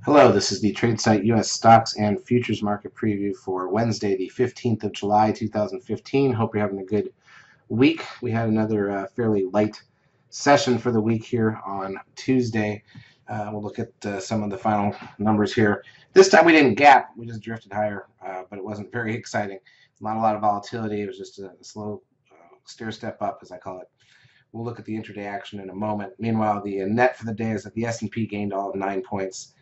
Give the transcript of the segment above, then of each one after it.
Hello, this is the Tradesight U.S. Stocks and Futures Market Preview for Wednesday, the 15th of July, 2015. Hope you're having a good week. We had another fairly light session for the week here on Tuesday. We'll look at some of the final numbers here. This time we didn't gap, we just drifted higher, but it wasn't very exciting. Not a lot of volatility. It was just a slow stair step up, as I call it. We'll look at the intraday action in a moment. Meanwhile, the net for the day is that the S&P gained all of 9 points.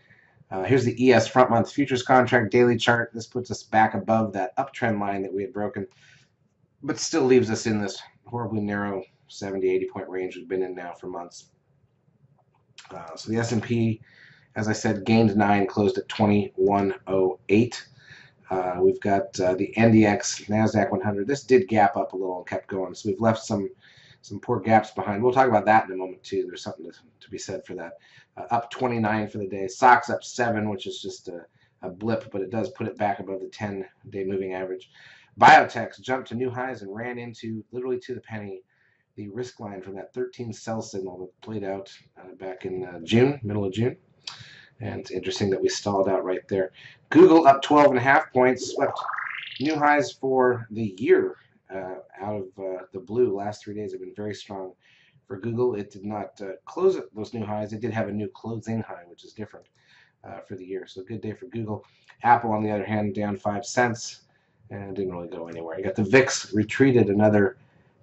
Here's the ES front month futures contract daily chart. This puts us back above that uptrend line that we had broken, but still leaves us in this horribly narrow 70, 80 point range we've been in now for months. So the S&P, as I said, gained 9, closed at 2108. We've got the NDX, Nasdaq 100. This did gap up a little and kept going, so we've left some poor gaps behind. We'll talk about that in a moment too. There's something to be said for that. Up 29 for the day. SOX up 7, which is just a blip, but it does put it back above the 10-day moving average. Biotechs jumped to new highs and ran into, literally to the penny, the risk line from that 13 sell signal that played out back in June, middle of June. And it's interesting that we stalled out right there. Google up 12.5 points, swept new highs for the year out of the blue. Last 3 days have been very strong for Google. It did not close at those new highs. It did have a new closing high, which is different for the year. So good day for Google. Apple, on the other hand, down 5 cents and didn't really go anywhere. You got the VIX retreated another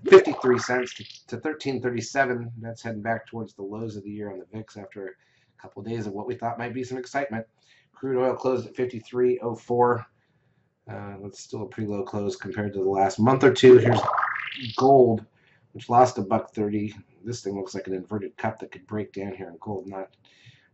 53 cents to 1337. That's heading back towards the lows of the year on the VIX after a couple of days of what we thought might be some excitement. Crude oil closed at 53.04. That's still a pretty low close compared to the last month or two. Here's gold, which lost $1.30. This thing looks like an inverted cup that could break down here in gold.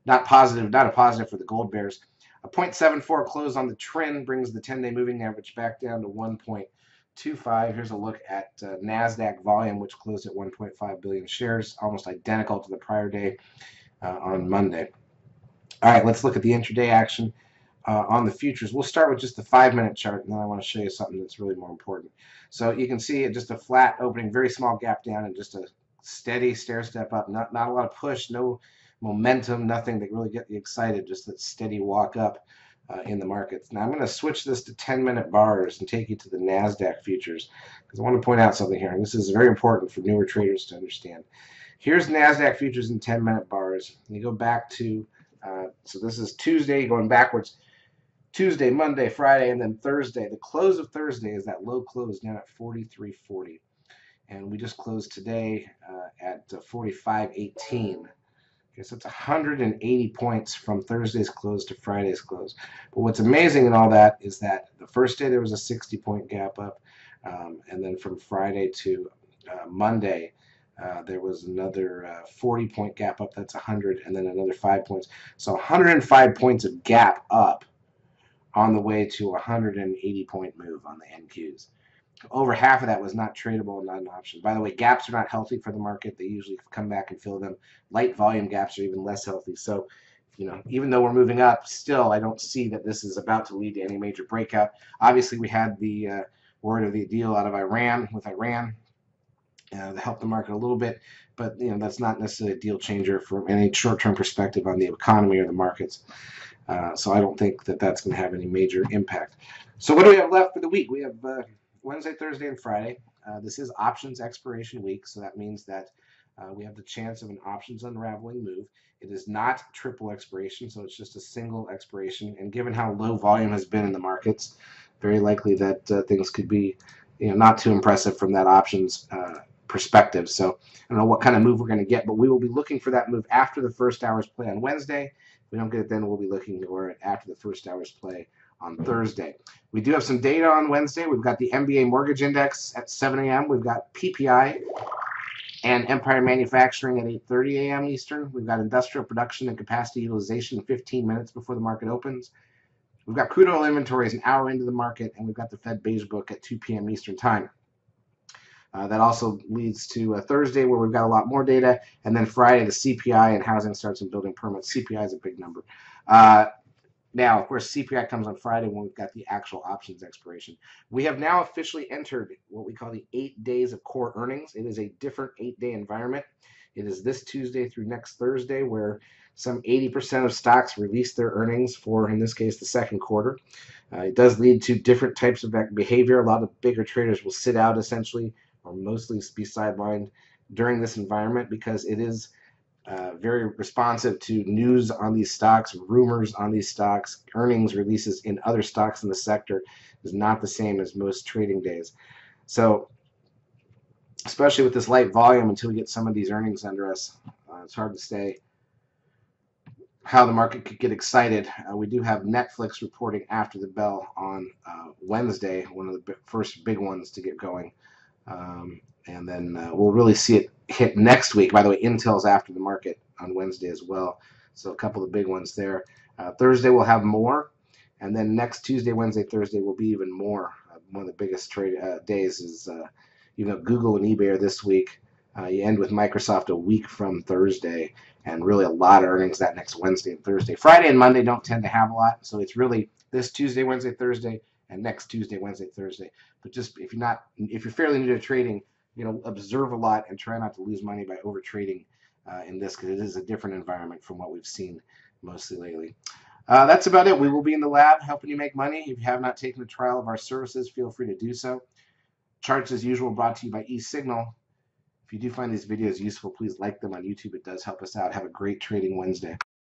Not positive, not a positive for the gold bears. A 0.74 close on the trend brings the 10-day moving average back down to 1.25. Here's a look at Nasdaq volume, which closed at 1.5 billion shares, almost identical to the prior day on Monday. All right, let's look at the intraday action on the futures. We'll start with just the 5-minute chart, and then I want to show you something that's really more important. So you can see it just a flat opening, very small gap down, and just a steady stair step up. Not a lot of push, no momentum, nothing that really get you excited, just that steady walk up in the markets. Now I'm going to switch this to 10-minute bars and take you to the Nasdaq futures, because I want to point out something here, and this is very important for newer traders to understand. Here's Nasdaq futures in 10-minute bars. You go back to, so this is Tuesday, going backwards. Tuesday, Monday, Friday, and then Thursday. The close of Thursday is that low close down at 43.40. And we just closed today at 45.18. Okay, so it's 180 points from Thursday's close to Friday's close. But what's amazing in all that is that the first day there was a 60-point gap up. And then from Friday to Monday, there was another 40-point gap up. That's 100, and then another 5 points. So 105 points of gap up on the way to a 180-point move on the NQs. Over half of that was not tradable and not an option. By the way, gaps are not healthy for the market. They usually come back and fill them. Light volume gaps are even less healthy. So, even though we're moving up, still I don't see that this is about to lead to any major breakout. Obviously, we had the word of the deal out of Iran that helped the market a little bit, but that's not necessarily a deal changer from any short-term perspective on the economy or the markets. So I don't think that that's going to have any major impact. So what do we have left for the week? We have Wednesday, Thursday, and Friday. This is options expiration week, so that means that we have the chance of an options unraveling move. It is not triple expiration, so it's just a single expiration. And given how low volume has been in the markets, very likely that things could be not too impressive from that options perspective. So I don't know what kind of move we're going to get, but we will be looking for that move after the first hour's play on Wednesday. If we don't get it then, we'll be looking for it after the first hour's play on Thursday. We do have some data on Wednesday. We've got the MBA mortgage index at 7 a.m. We've got PPI and Empire Manufacturing at 8:30 a.m. Eastern. We've got industrial production and capacity utilization 15 minutes before the market opens. We've got crude oil inventories an hour into the market, and we've got the Fed beige book at 2 p.m. Eastern time. That also leads to Thursday, where we've got a lot more data, and then Friday, the CPI and housing starts and building permits. CPI is a big number. Now, of course, CPI comes on Friday when we've got the actual options expiration. We have now officially entered what we call the 8 days of core earnings. It is a different 8-day environment. It is this Tuesday through next Thursday where some 80% of stocks release their earnings for, in this case, the second quarter. It does lead to different types of behavior. A lot of bigger traders will sit out essentially or mostly be sidelined during this environment because it is very responsive to news on these stocks, rumors on these stocks, earnings releases in other stocks in the sector is not the same as most trading days. So especially with this light volume until we get some of these earnings under us, it's hard to say how the market could get excited. We do have Netflix reporting after the bell on Wednesday, one of the first big ones to get going. And then we'll really see it hit next week. By the way, Intel's after the market on Wednesday as well. So a couple of big ones there. Thursday we'll have more. And then next Tuesday, Wednesday, Thursday will be even more. One of the biggest trade days is, Google and eBay are this week. You end with Microsoft a week from Thursday, and really a lot of earnings that next Wednesday and Thursday. Friday and Monday don't tend to have a lot, so it's really this Tuesday, Wednesday, Thursday, and next Tuesday, Wednesday, Thursday. But just if you're fairly new to trading, observe a lot and try not to lose money by over trading in this, because it is a different environment from what we've seen mostly lately. That's about it. We will be in the lab helping you make money. If you have not taken a trial of our services, feel free to do so. Charts, as usual, brought to you by eSignal. If you do find these videos useful, please like them on YouTube. It does help us out. Have a great trading Wednesday.